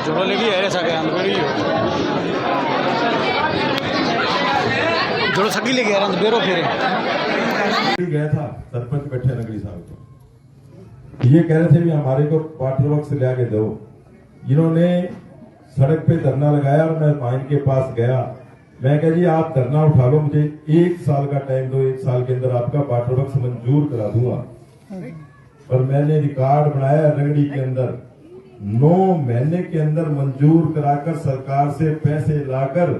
जोड़ो लेके आए सके अंदर जोड़ो सगी लेके आ रहे बेरो फेरे गया था सरपंच बैठे नगरी साहब को ये कह रहे थे भी हमारे को वाटर वर्क से ला के दो। इन्होंने सड़क पे धरना लगाया और मैं माइन के पास गया। मैं कहा जी आप धरना उठा लो, मुझे 1 साल का टाइम दो, 1 साल के अंदर आपका वाटर वर्क मंजूर करा दूंगा। पर मैंने रिकॉर्ड बनाया रगड़ी के अंदर 9 महीने के अंदर मंजूर कराकर सरकार से पैसे लाकर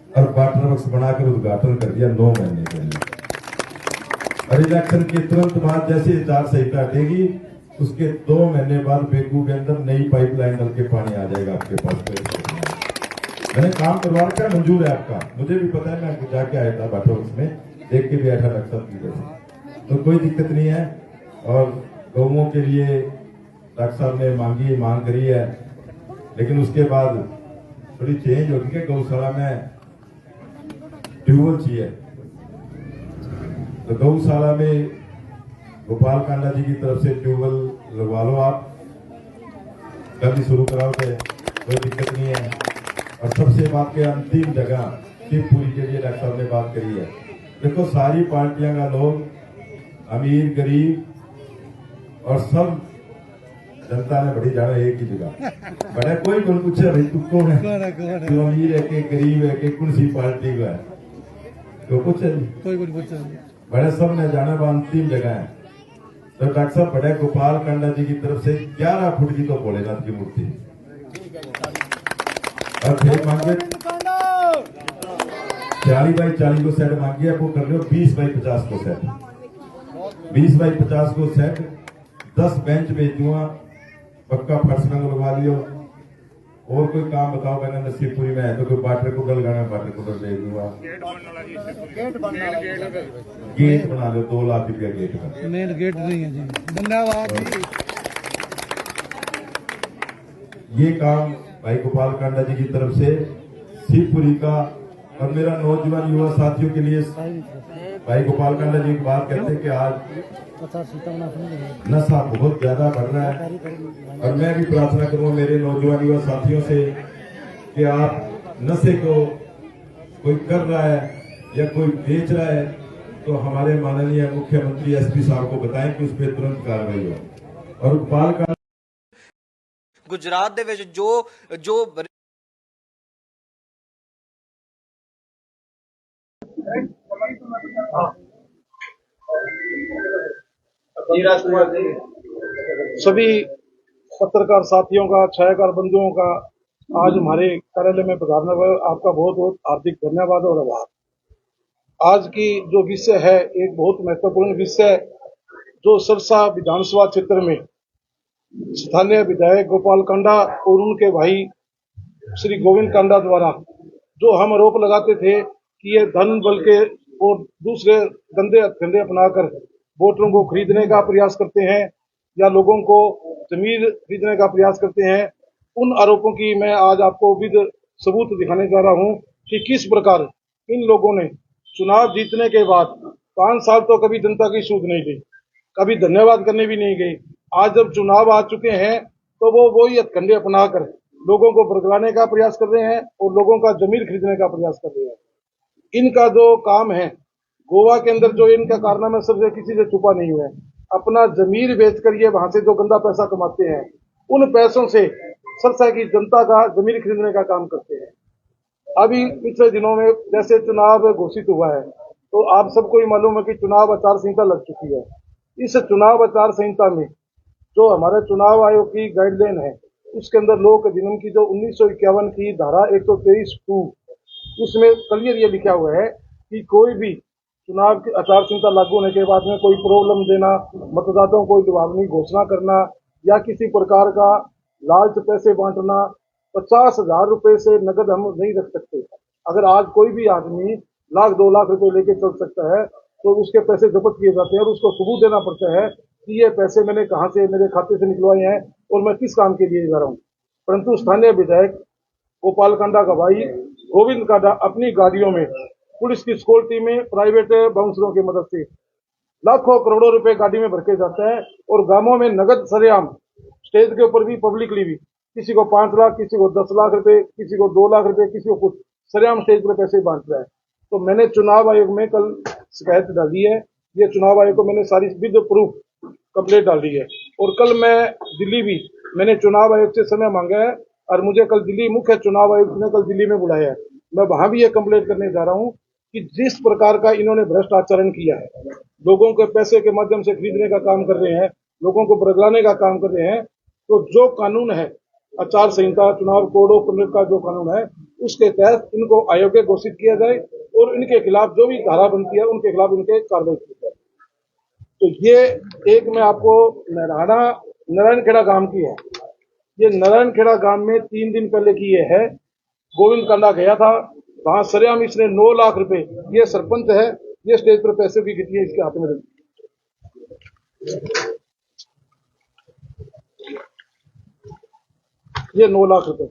और वाटर वर्क बनाकर उद्घाटन कर दिया 9 महीने के अंदर। और इलेक्शन के तुरंत बाद जैसे आचार संहिता हटेगी उसके 2 महीने बाद बेगू के अंदर नई पाइपलाइन डल के पानी आ जाएगा आपके पास। मैंने काम करवा रखा, मंजूर है आपका, मुझे भी पता है, मैं जाके आया था वाटर वर्क में, देख के भी आया था डॉक्टर की वजह, तो कोई दिक्कत नहीं है। और गौओं के लिए डॉक्टर साहब ने मांग करी है, लेकिन उसके बाद थोड़ी चेंज होती है। गौशाला में ट्यूबवेल चाहिए, तो गौशाला में गोपाल कांडा जी की तरफ से ट्यूबवेल लगवा लो आप, कभी शुरू कराओ थे, कोई दिक्कत नहीं है। और सबसे बात के अंतिम जगह शिवपुरी के लिए डॉक्टर साहब ने बात करी है। देखो सारी पार्टियां का लोग, अमीर गरीब और सब जनता ने बड़ी जाना एक ही जगह बड़ा, कोई कौन पूछे भाई तू कौन है, तू अमीर है कि गरीब है कि कौन सी पार्टी का है, तो पूछे कोई पूछे बड़े, सब ने जाना वो अंतिम जगह है। तो डॉक्टर साहब बड़े गोपाल कांडा जी की तरफ से 11 फुट की तो भोलेनाथ की मूर्ति, और फिर मांगे 40 बाई 40 को सेट मांगी है, वो कर लो 20 बाई 50 को सेट, 20 बाई 50 को सेट, 10 बेंच भेज दूंगा, पक्का फर्श रंग लगवा लियो। और कोई काम बताओ, मैंने नसीबपुरी में है तो कोई वाटर कूलर लगाना, वाटर कूलर भेज दूंगा। गेट बना लो 2 लाख रुपया गेट का, मेन गेट नहीं है जी, धन्यवाद। ये काम भाई गोपाल कांडा जी की तरफ से शिवपुरी का। और मेरा नौजवान युवा साथियों के लिए भाई गोपाल कांडा जी की बात कहते हैं कि आज नशा बहुत ज्यादा बढ़ रहा है, और मैं भी प्रार्थना करूंगा मेरे नौजवान युवा साथियों से कि आप नशे को कोई कर रहा है या कोई बेच रहा है तो हमारे माननीय मुख्यमंत्री एसपी साहब को बताएं कि उस पर तुरंत कार्रवाई हो। और गोपाल कांडा गुजरात दे विच जो सभी पत्रकार साथियों का, छायाकार बंधुओं का आज हमारे कार्यालय में पधारने पर आपका बहुत बहुत हार्दिक धन्यवाद और आभार। आज की जो विषय है एक बहुत महत्वपूर्ण विषय, जो सरसा विधानसभा क्षेत्र में स्थानीय विधायक गोपाल कांडा और उनके भाई श्री गोविंद कांडा द्वारा जो हम आरोप लगाते थे कि ये धन बल के और दूसरे गंदे हथकंडे अपनाकर वोटरों को खरीदने का प्रयास करते हैं या लोगों को जमीन खरीदने का प्रयास करते हैं, उन आरोपों की मैं आज आपको विद सबूत दिखाने जा रहा हूं कि किस प्रकार इन लोगों ने चुनाव जीतने के बाद 5 साल तो कभी जनता की सूझ नहीं गई, कभी धन्यवाद करने भी नहीं गई। आज जब चुनाव आ चुके हैं तो वो वही हथकंडे अपनाकर लोगों को भड़काने का प्रयास कर रहे हैं और लोगों का जमीन खरीदने का प्रयास कर रहे हैं। इनका जो काम है गोवा के अंदर, जो इनका कारनामा सबसे किसी से छुपा नहीं हुआ है, अपना जमीन बेचकर ये वहां से जो गंदा पैसा कमाते हैं, उन पैसों से सरसा की जनता का जमीन खरीदने का काम करते हैं। अभी पिछले दिनों में जैसे चुनाव घोषित हुआ है तो आप सबको ही मालूम है कि चुनाव आचार संहिता लग चुकी है। इस चुनाव आचार संहिता में जो हमारे चुनाव आयोग की गाइडलाइन है उसके अंदर लोक अधिनियम की जो 1951 की धारा 123(2) उसमें क्लियर ये लिखा हुआ है कि कोई भी चुनाव की आचार संहिता लागू होने के बाद में कोई प्रॉब्लम देना, मतदाताओं को लुभावनी घोषणा करना या किसी प्रकार का लालच पैसे बांटना, 50,000 रुपए से नगद हम नहीं रख सकते। अगर आज कोई भी आदमी लाख 2 लाख रुपए लेके चल सकता है तो उसके पैसे जब्त किए जाते हैं और उसको सबूत देना पड़ता है कि ये पैसे मैंने कहां से मेरे खाते से निकलवाए हैं और मैं किस काम के लिए जा रहा हूं। परंतु स्थानीय विधायक गोपाल कांडा का भाई गोविंद कांडा अपनी गाड़ियों में पुलिस की सिक्योरिटी में प्राइवेट बाउंसरों की मदद से लाखों करोड़ों रुपए गाड़ी में भर के जाता है और गांवों में नगद सरेआम स्टेज के ऊपर भी पब्लिकली भी किसी को 5 लाख, किसी को 10 लाख रुपए, किसी को 2 लाख रुपए, किसी को कुछ, सरेआम स्टेज पर पैसे बांट रहा है। तो मैंने चुनाव आयोग में कल शिकायत डाली है। ये चुनाव आयोग को मैंने सारी विद प्रूफ कंप्लेंट डाल दी है। और कल मैं दिल्ली भी मैंने चुनाव आयोग से समय मांगा है और मुझे कल दिल्ली मुख्य चुनाव आयुक्त ने कल दिल्ली में बुलाया है। मैं वहां भी ये कंप्लेंट करने जा रहा हूं कि जिस प्रकार का इन्होंने भ्रष्ट आचरण किया है, लोगों के पैसे के माध्यम से खरीदने का काम कर रहे हैं, लोगों को बरगलाने का काम कर रहे हैं, तो जो कानून है आचार संहिता, चुनाव कोड ऑफ कंडक्ट का जो कानून है, उसके तहत इनको अयोग्य घोषित किया जाए और इनके खिलाफ जो भी धारा बनती है उनके खिलाफ इनके कार्रवाई की जाए। तो ये एक मैं आपको नारायणखेड़ा गांव की है। ये नारायणखेड़ा गांव में 3 दिन पहले की ये है। गोविंद कांडा गया था, वहां सरेआम इसने 9 लाख रुपए, ये सरपंच है, ये स्टेज पर पैसे की गिट्टियां इसके हाथ में रखी। ये 9 लाख रुपए,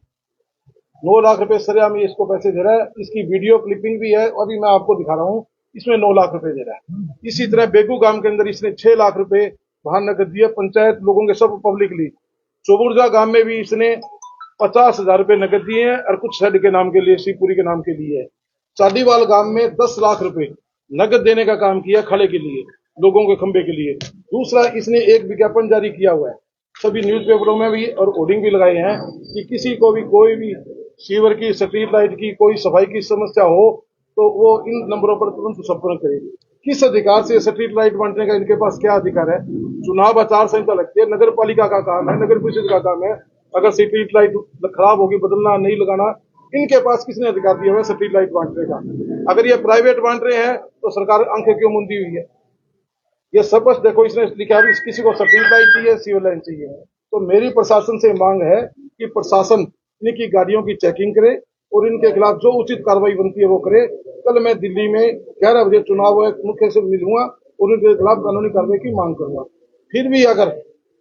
9 लाख रुपए सरेआम ये इसको पैसे दे रहा है। इसकी वीडियो क्लिपिंग भी है, अभी मैं आपको दिखा रहा हूं। इसमें 9 लाख रुपए दे रहा है। इसी तरह बेगू गांव के अंदर इसने 6 लाख रुपए वहां नकद दिए, पंचायत लोगों के सब पब्लिकली। चोबुर्जा गांव में भी इसने 50,000 रुपए नकद दिए हैं और कुछ शेड के नाम के लिए, शिवपुरी के नाम के लिए। चाडीवाल गांव में 10 लाख रुपए नकद देने का काम किया खड़े के लिए, लोगों के खंबे के लिए। दूसरा, इसने एक विज्ञापन जारी किया हुआ है, सभी न्यूज़पेपरों में भी और होर्डिंग भी लगाए हैं कि किसी को भी कोई भी सीवर की, स्ट्रीट लाइट की, कोई सफाई की समस्या हो तो वो इन नंबरों पर तुरंत संपर्क करेगी। किस अधिकार से स्ट्रीट लाइट बांटने का इनके पास क्या अधिकार है? चुनाव आचार संहिता लगती है, नगर पालिका का काम है, नगर परिषद का काम है। अगर स्ट्रीट लाइट खराब होगी, बदलना, नहीं लगाना, इनके पास किसने अधिकार दिया हुआ है स्ट्रीट लाइट बांटने का? अगर ये प्राइवेट बांट रहे हैं तो सरकार आंखें क्यों मूंदी हुई है? ये सब बस देखो, इसने लिखा है किसी को स्ट्रीट लाइट चाहिए, सिविल लाइन चाहिए। तो मेरी प्रशासन से मांग है कि प्रशासन इनकी गाड़ियों की चेकिंग करे और इनके खिलाफ जो उचित कार्रवाई बनती है वो करे। कल मैं दिल्ली में 11 बजे चुनाव मुख्य से मिलूंगा और उनके खिलाफ कानूनी कार्रवाई की मांग करूंगा। फिर भी अगर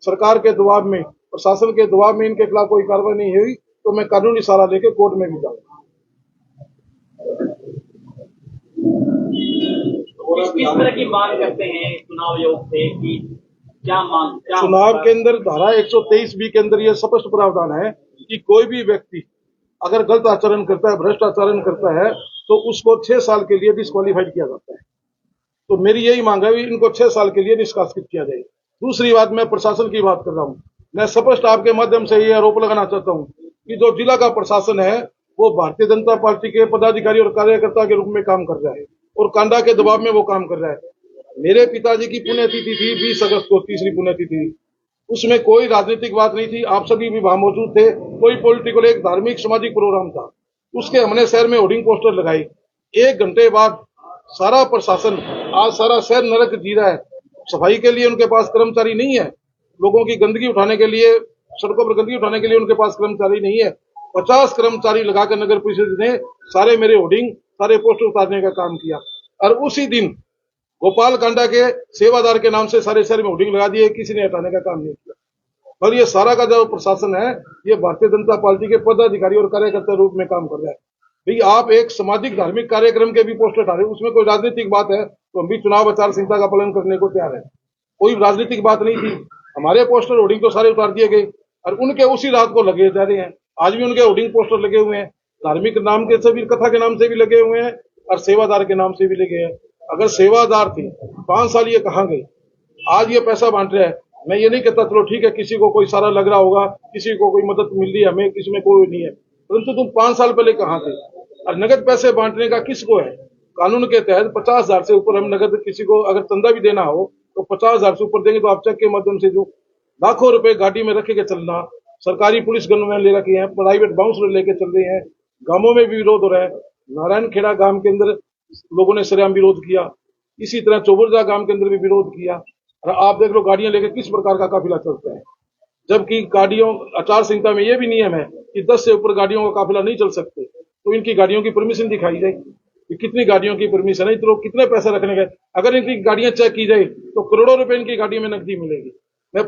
सरकार के दबाव में, प्रशासन के दबाव में इनके खिलाफ कोई कार्रवाई नहीं हुई तो मैं कानूनी सहारा लेकर कोर्ट में भी जाऊंगा। किस तरह की मांग करते हैं चुनाव आयोग से कि क्या मांग? चुनाव के अंदर धारा 123B के अंदर यह स्पष्ट प्रावधान है कि कोई भी व्यक्ति अगर गलत आचरण करता है, भ्रष्ट आचरण करता है, तो उसको 6 साल के लिए डिस्क्वालीफाइड किया जाता है। तो मेरी यही मांग है कि इनको 6 साल के लिए निष्कासित किया जाए। दूसरी बात, मैं प्रशासन की बात कर रहा हूं। मैं स्पष्ट आपके माध्यम से ये आरोप लगाना चाहता हूं कि जो जिला का प्रशासन है वो भारतीय जनता पार्टी के पदाधिकारी और कार्यकर्ता के रूप में काम कर रहा है और कांडा के दबाव में वो काम कर रहा है। मेरे पिताजी की पुण्यतिथि थी 20 अगस्त को, तीसरी पुण्यतिथि। उसमें कोई राजनीतिक बात नहीं थी, आप सभी भी वहां मौजूद थे। कोई पॉलिटिकल, एक धार्मिक सामाजिक प्रोग्राम था। उसके हमने शहर में होर्डिंग पोस्टर लगाई। 1 घंटे बाद सारा प्रशासन, आज सारा शहर नरक जी रहा है। सफाई के लिए उनके पास कर्मचारी नहीं है, लोगों की गंदगी उठाने के लिए, सड़कों पर गंदगी उठाने के लिए उनके पास कर्मचारी नहीं है। 50 कर्मचारी लगाकर नगर परिषद ने सारे मेरे होर्डिंग, सारे पोस्टर उतारने का काम किया। और उसी दिन गोपाल कांडा के सेवादार के नाम से सारे शहर में होर्डिंग लगा दिए, किसी ने हटाने का काम नहीं किया। और ये सारा का जो प्रशासन है, ये भारतीय जनता पार्टी के पदाधिकारी और कार्यकर्ता रूप में काम कर रहा है। भाई, आप एक सामाजिक धार्मिक कार्यक्रम के भी पोस्टर हटा रहे, उसमें कोई राजनीतिक बात है तो हम भी चुनाव आचार संहिता का पालन करने को तैयार है। कोई राजनीतिक बात नहीं थी। हमारे पोस्टर होर्डिंग तो सारे उतार दिए गए और उनके उसी रात को लगे जा रहे हैं। आज भी उनके होर्डिंग पोस्टर लगे हुए हैं, धार्मिक नाम के से भी, कथा के नाम से भी लगे हुए हैं और सेवादार के नाम से भी लगे हैं। अगर सेवादार थे 5 साल ये कहां गए? आज ये पैसा बांट रहे हैं। मैं ये नहीं कहता चलो ठीक है, किसी को कोई सारा लग रहा होगा, किसी को कोई मदद मिल रही है, हमें किसी में कोई नहीं है, परंतु तुम 5 साल पहले कहां थे? और नगद पैसे बांटने का किसको है? कानून के तहत 50,000 से ऊपर हम नगद, किसी को अगर चंदा भी देना हो तो 50,000 से ऊपर देंगे तो आप चेक के माध्यम से, जो लाखों रुपए गाड़ी में रखे के चलना, सरकारी पुलिस गनमैन ले रखे हैं, प्राइवेट बाउंसर लेके चल रहे हैं। गांवों में भी विरोध हो रहा है। नारायणखेड़ा गांव के अंदर लोगों ने सरेआम विरोध किया, इसी तरह चोबुर्जा गांव के अंदर भी विरोध किया। और आप देख लो गाड़ियां लेकर किस प्रकार का काफिला चलता है, जबकि गाड़ियों, आचार संहिता में यह भी नियम है कि 10 से ऊपर गाड़ियों का काफिला नहीं चल सकते। तो इनकी गाड़ियों की परमिशन दिखाई जाए कि कितनी गाड़ियों की परमिशन है, तो कितने पैसे रखने गए। अगर इनकी गाड़ियां चेक की जाए तो करोड़ों रुपए इनकी गाड़ी में नकदी मिलेगी। मैं